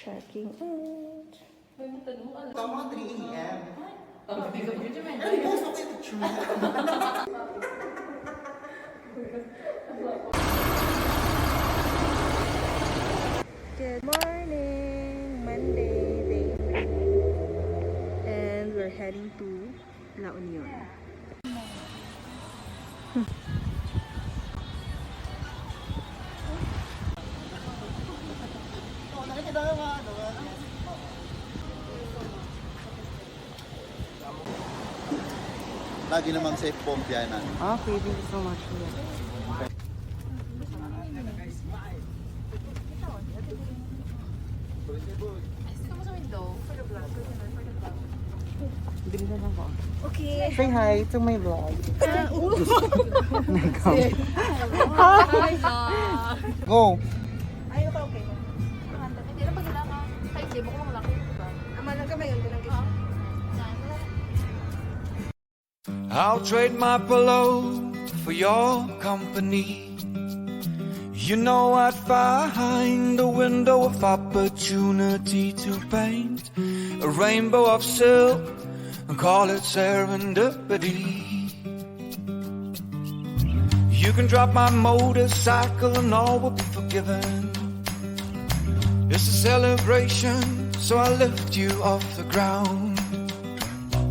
Checking out. Tama 3 a.m. Good morning! Monday, day 3. And we're heading to La Union. Lagi namang safe bomb yan. Okay, thank you so much. Bilisan ako. Okay. Say hi to my vlog. Go! Ayaw ka, okay. Hindi na pag ka. Ay, hindi mo ko malaki. Amalan ka ba yun? I'll trade my pillow for your company. You know I'd find a window of opportunity to paint a rainbow of silk and call it serendipity. You can drop my motorcycle and all will be forgiven. It's a celebration, so I lift you off the ground.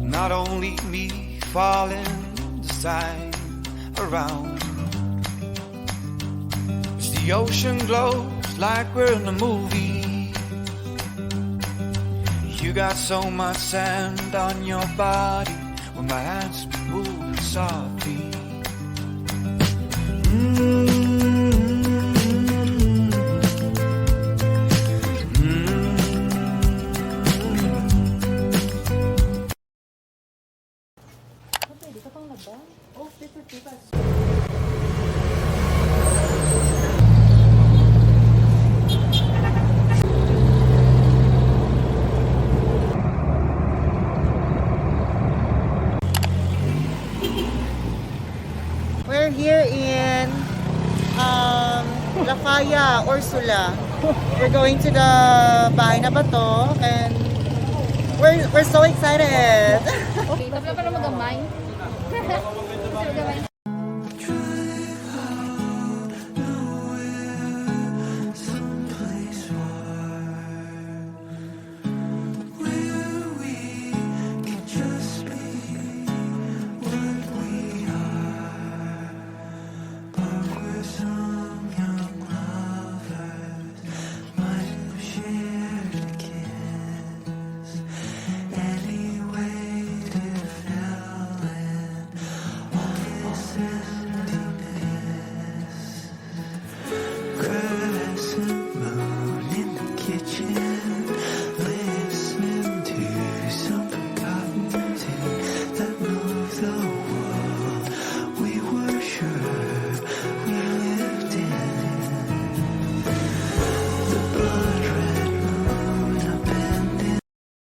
Not only me falling the side around. As the ocean glows like we're in a movie. You got so much sand on your body when my hands be moving softly. We're here in La Faya, Ursula. We're going to the Bahay na Bato and we're so excited. Okay, tapos na pala magamay.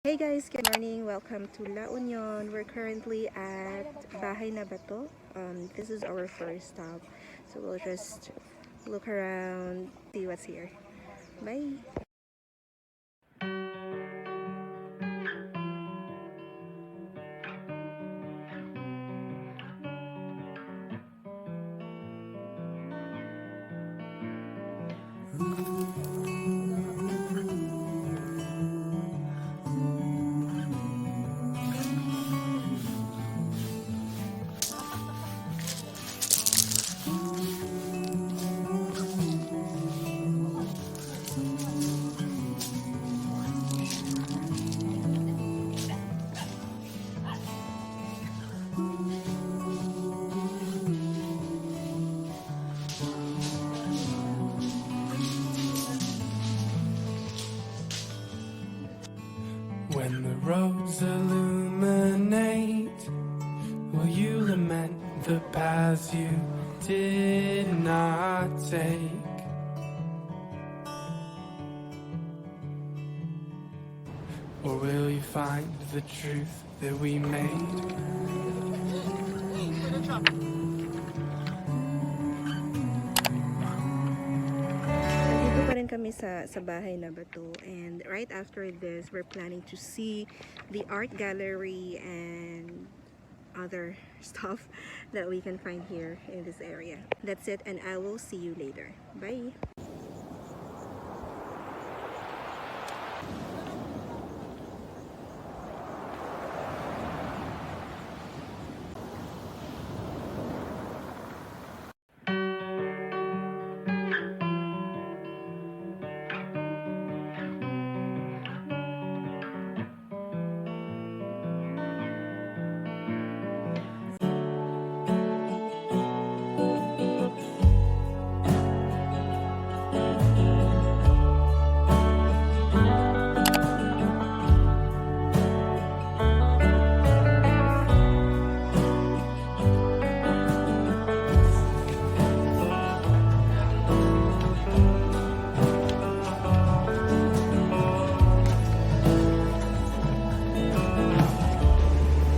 Hey guys, good morning. Welcome to La Union. We're currently at Bahay na Bato. This is our first stop. So we'll just look around, see what's here. Bye! When the roads illuminate, will you lament the paths you did not take? Or will you find the truth that we made? kami sa bahay na Bato, and right after this we're planning to see the art gallery and other stuff that we can find here in this area. That's it, and I will see you later. Bye.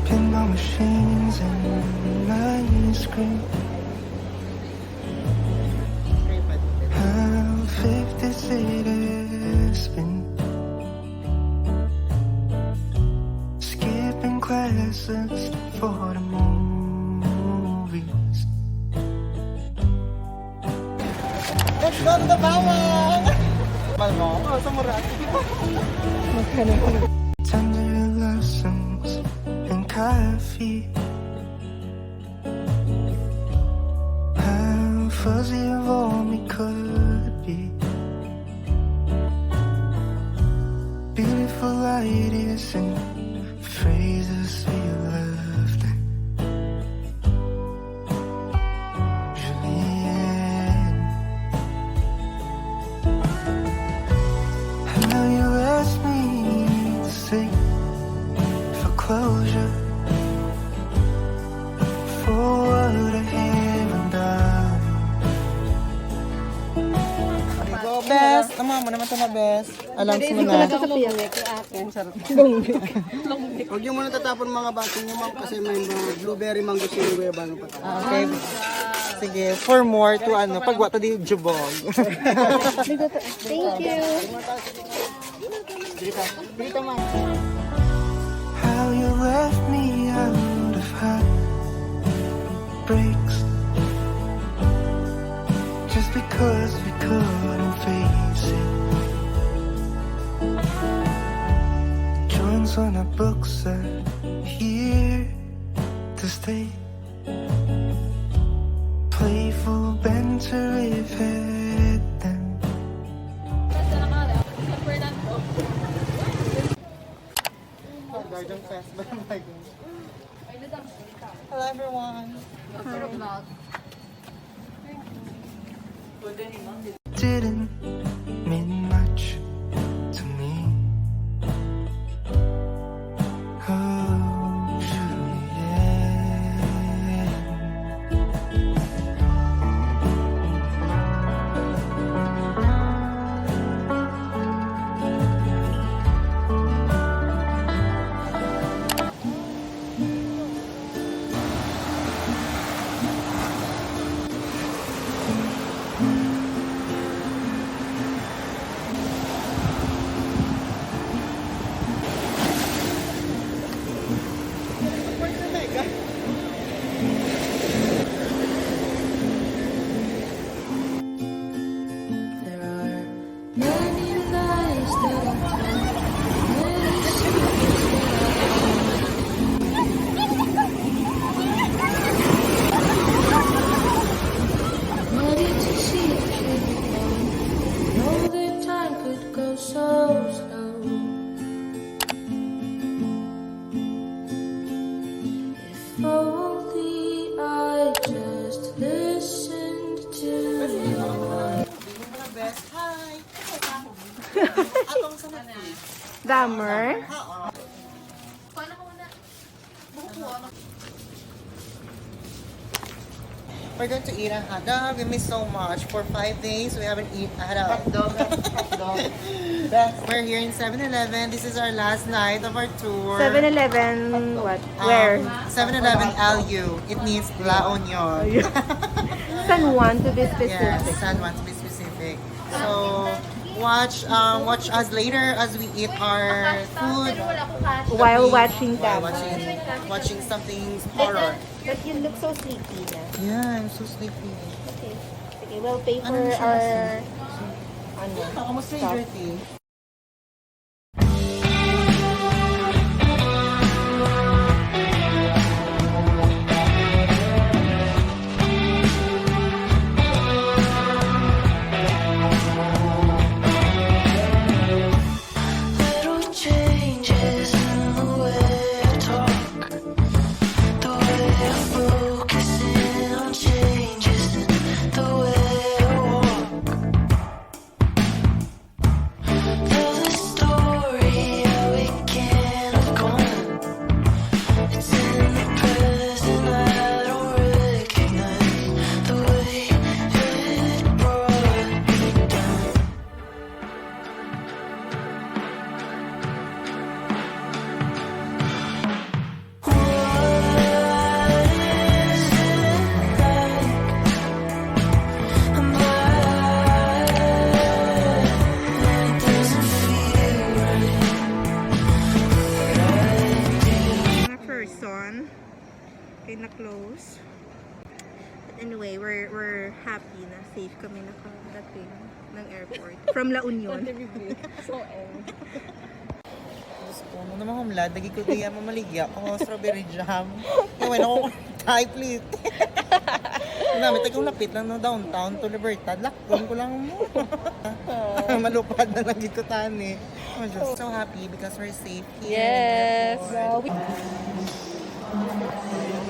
Pinball machines and ice cream. How 50 cities spin. Skipping classes for the movies. Let's go to the bawang! Mahal mo? Oo, sa Murad. Tender lessons and coffee. How fuzzy of all me could be. Beautiful ideas and phrases we loved. Juliet, how you asked me to sing for closure, for what I haven't done. Go, best! Tama mo naman ito na, best. Alam mo na. Huwag niyo muna tatapon mga baso niyo, ma'am, kasi may mga blueberry mango chili bago pa tayo. Okay. Sige, for more to pagwata di jubog. Thank you. How you left me out of heartbreaks just because we couldn't face it. Joints on our books are here to stay. Playful banter we've had them. Garden Fest, but oh my gosh. Hello everyone. Didn't mean much to me. Oh, Juliet. Dammer. We're going to eat a hot dog. We miss so much. For 5 days, we haven't eaten a hot dog. We're here in 7-Eleven. This is our last night of our tour. 7-Eleven, what? Where? 7-Eleven LU. It means La Union. San Juan to be specific. Yes, San Juan to be specific. So, watch us later as we eat our food. While watching While that. watching something horror. But you look so sleepy na. Yeah, I'm so sleepy. Okay. Okay, we'll pay for Ano siya our... Ako mas Stranger Things. Little changes in the way I talk, the way I focus in on changes in the way I walk. Tell the story how it can have gone. It's in the present I don't recognize the way it brought me down. Na person. Okay, na-close. But anyway, we're happy na safe kami nakadating ng airport. From La Union. Diyos ko, ano naman humlad, lagi ko diya mamaligya ako, strawberry jam. Ewan ako, type please. Namin, tagong lapit lang no downtown to Libertad. Lakon ko lang mo. Malupad na lagi ko tani. I'm just so happy because we're safe here. Yes. in the airport.